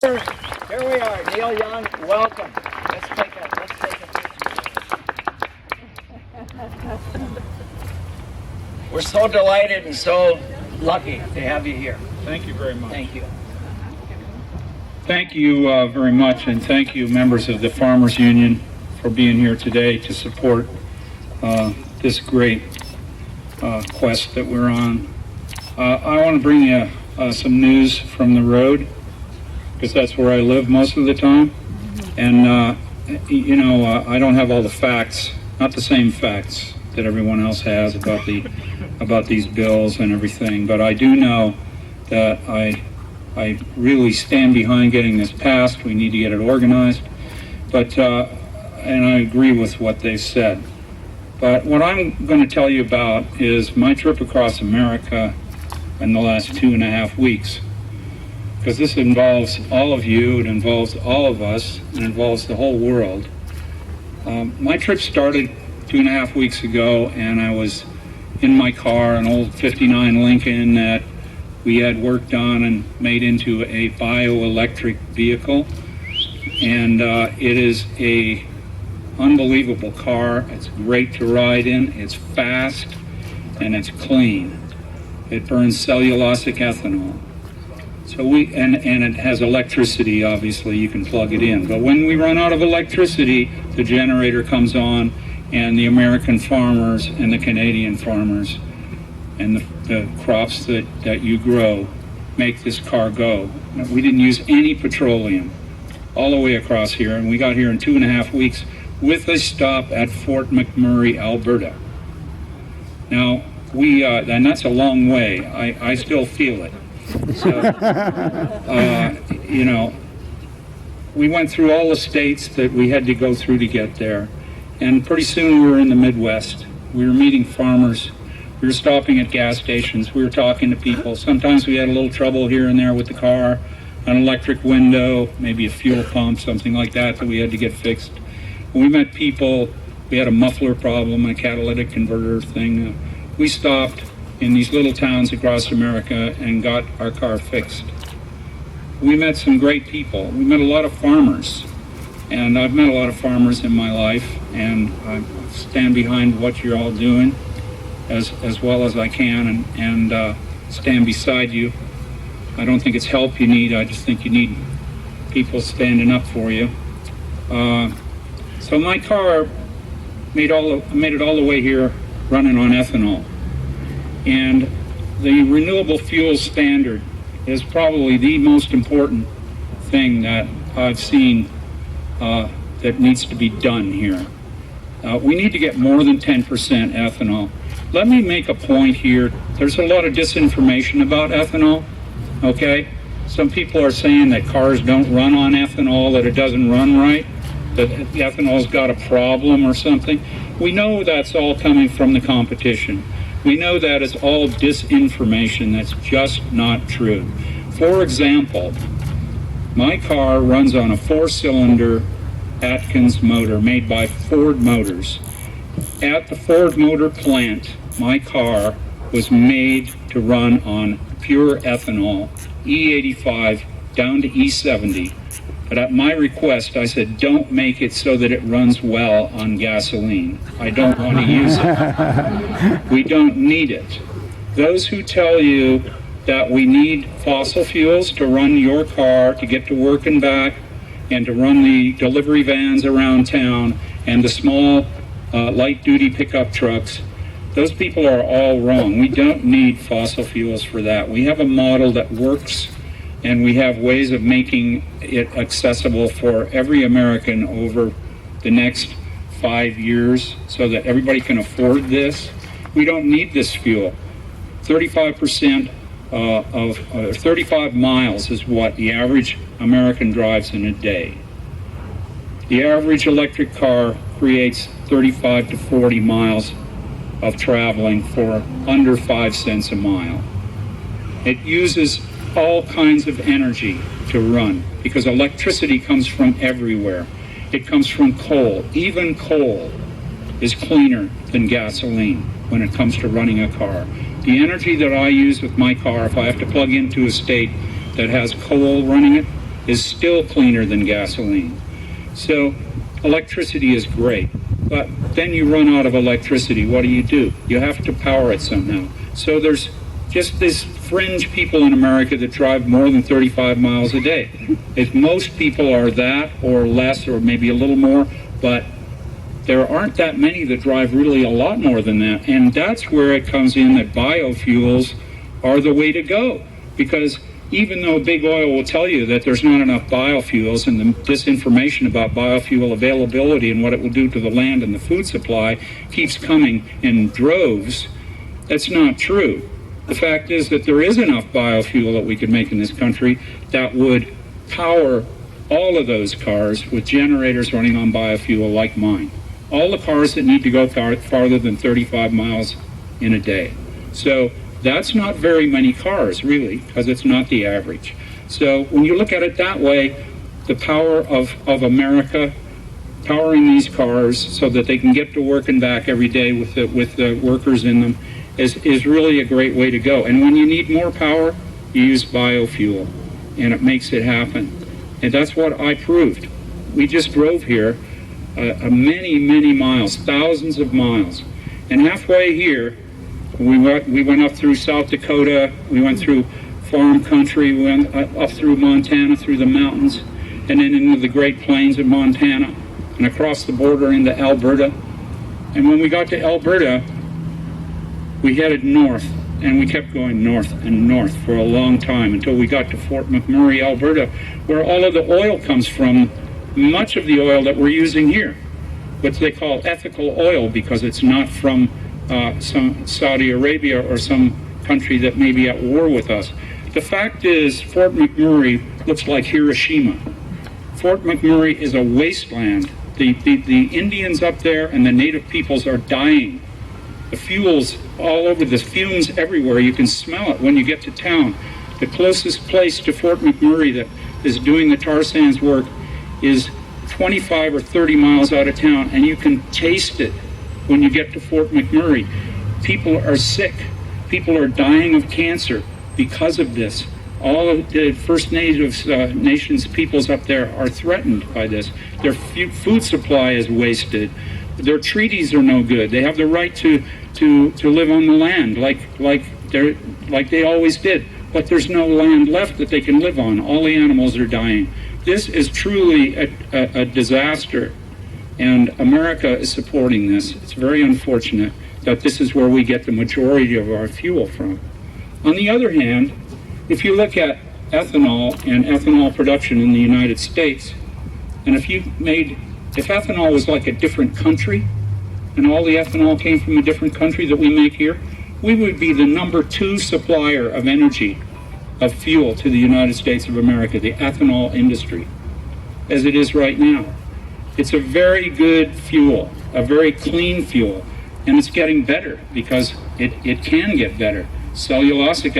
Here we are, Neil Young, welcome. Let's take a picture. We're so delighted and so lucky to have you here. Thank you very much. Thank you. Thank you very much, and thank you, members of the Farmers Union, for being here today to support this great quest that we're on. I want to bring you some news from the road, because that's where I live most of the time. And, I don't have all the facts, not the same facts that everyone else has about these bills and everything, but I do know that I really stand behind getting this passed. We need to get it organized, and I agree with what they said. But what I'm going to tell you about is my trip across America in the last 2.5 weeks. Because this involves all of you, it involves all of us, it involves the whole world. My trip started 2.5 weeks ago, and I was in my car, an old 59 Lincoln that we had worked on and made into a bioelectric vehicle. And it is a unbelievable car. It's great to ride in, it's fast, and it's clean. It burns cellulosic ethanol. So and it has electricity, obviously, you can plug it in. But when we run out of electricity, the generator comes on, and the American farmers and the Canadian farmers and the crops that you grow make this car go. We didn't use any petroleum all the way across here, and we got here in 2.5 weeks with a stop at Fort McMurray, Alberta. Now, and that's a long way. I still feel it. So, we went through all the states that we had to go through to get there. And pretty soon we were in the Midwest. We were meeting farmers. We were stopping at gas stations. We were talking to people. Sometimes we had a little trouble here and there with the car, an electric window, maybe a fuel pump, something like that we had to get fixed. When we met people, we had a muffler problem, a catalytic converter thing. We stopped in these little towns across America and got our car fixed. We met some great people. We met a lot of farmers, and I've met a lot of farmers in my life, and I stand behind what you're all doing as well as I can, and stand beside you. I don't think it's help you need, I just think you need people standing up for you. So my car made it all the way here running on ethanol. And the Renewable Fuel Standard is probably the most important thing that I've seen that needs to be done here. We need to get more than 10% ethanol. Let me make a point here. There's a lot of disinformation about ethanol, okay? Some people are saying that cars don't run on ethanol, that it doesn't run right, that ethanol's got a problem or something. We know that's all coming from the competition. We know that it's all disinformation. That's just not true. For example, my car runs on a 4-cylinder Atkins motor made by Ford Motors. At the Ford Motor plant, my car was made to run on pure ethanol, E85 down to E70. But at my request, I said, don't make it so that it runs well on gasoline. I don't want to use it. We don't need it. Those who tell you that we need fossil fuels to run your car, to get to work and back, and to run the delivery vans around town, and the small light-duty pickup trucks, those people are all wrong. We don't need fossil fuels for that. We have a model that works, and we have ways of making it accessible for every American over the next 5 years so that everybody can afford this. We don't need this fuel. 35% 35 miles is what the average American drives in a day. The average electric car creates 35 to 40 miles of traveling for under 5 cents a mile. It uses all kinds of energy to run because electricity comes from everywhere. It comes from coal. Even coal is cleaner than gasoline when it comes to running a car. The energy that I use with my car, if I have to plug into a state that has coal running it, is still cleaner than gasoline. So electricity is great, but then you run out of electricity. What do? You have to power it somehow. So there's just this fringe people in America that drive more than 35 miles a day. If most people are that or less or maybe a little more, but there aren't that many that drive really a lot more than that. And that's where it comes in that biofuels are the way to go. Because even though big oil will tell you that there's not enough biofuels, and the disinformation about biofuel availability and what it will do to the land and the food supply keeps coming in droves, that's not true. The fact is that there is enough biofuel that we could make in this country that would power all of those cars with generators running on biofuel like mine. All the cars that need to go farther than 35 miles in a day. So that's not very many cars, really, because it's not the average. So when you look at it that way, the power of America powering these cars so that they can get to work and back every day with the workers in them is really a great way to go. And when you need more power, you use biofuel, and it makes it happen. And that's what I proved. We just drove here many miles, thousands of miles. And halfway here, we went up through South Dakota, we went through farm country, we went up through Montana, through the mountains, and then into the Great Plains of Montana, and across the border into Alberta. And when we got to Alberta, we headed north, and we kept going north and north for a long time until we got to Fort McMurray, Alberta, where all of the oil comes from, much of the oil that we're using here, what they call ethical oil, because it's not from some Saudi Arabia or some country that may be at war with us. The fact is, Fort McMurray looks like Hiroshima. Fort McMurray is a wasteland. The Indians up there and the native peoples are dying. The fuels all over, the fumes everywhere. You can smell it when you get to town. The closest place to Fort McMurray that is doing the tar sands work is 25 or 30 miles out of town, and you can taste it when you get to Fort McMurray. People are sick. People are dying of cancer because of this. All of the First Nations peoples up there are threatened by this. Their food supply is wasted. Their treaties are no good. They have the right to live on the land like they always did. But there's no land left that they can live on. All the animals are dying. This is truly a disaster, and America is supporting this. It's very unfortunate that this is where we get the majority of our fuel from. On the other hand, if you look at ethanol and ethanol production in the United States, and if ethanol was like a different country, and all the ethanol came from a different country that we make here, we would be the #2 supplier of energy, of fuel to the United States of America, the ethanol industry, as it is right now. It's a very good fuel, a very clean fuel, and it's getting better because it can get better. Cellulosic